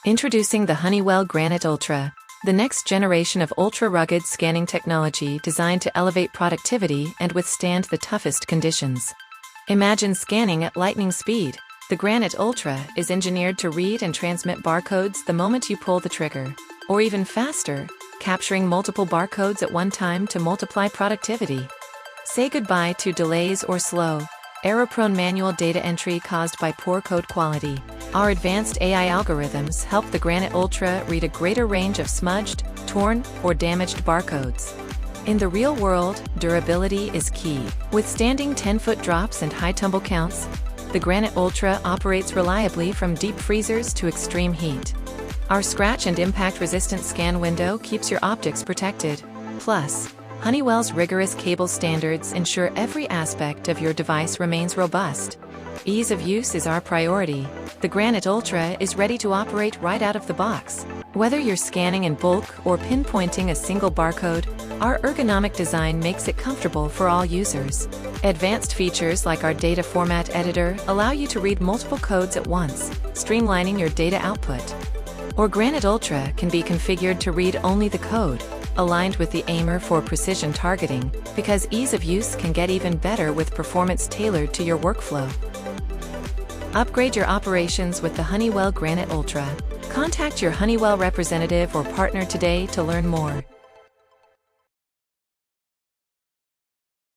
Introducing the Honeywell Granit Ultra, the next generation of ultra-rugged scanning technology designed to elevate productivity and withstand the toughest conditions. Imagine scanning at lightning speed. The Granit Ultra is engineered to read and transmit barcodes the moment you pull the trigger, or even faster, capturing multiple barcodes at one time to multiply productivity. Say goodbye to delays or slow, error-prone manual data entry caused by poor code quality. Our advanced AI algorithms help the Granit Ultra read a greater range of smudged, torn, or damaged barcodes. In the real world, durability is key. Withstanding 10-foot drops and high tumble counts, the Granit Ultra operates reliably from deep freezers to extreme heat. Our scratch and impact-resistant scan window keeps your optics protected. Plus, Honeywell's rigorous cable standards ensure every aspect of your device remains robust. Ease of use is our priority. The Granit Ultra is ready to operate right out of the box. Whether you're scanning in bulk or pinpointing a single barcode, our ergonomic design makes it comfortable for all users. Advanced features like our data format editor allow you to read multiple codes at once, streamlining your data output. Or Granit Ultra can be configured to read only the code, aligned with the aimer for precision targeting, because ease of use can get even better with performance tailored to your workflow. Upgrade your operations with the Honeywell Granit Ultra. Contact your Honeywell representative or partner today to learn more.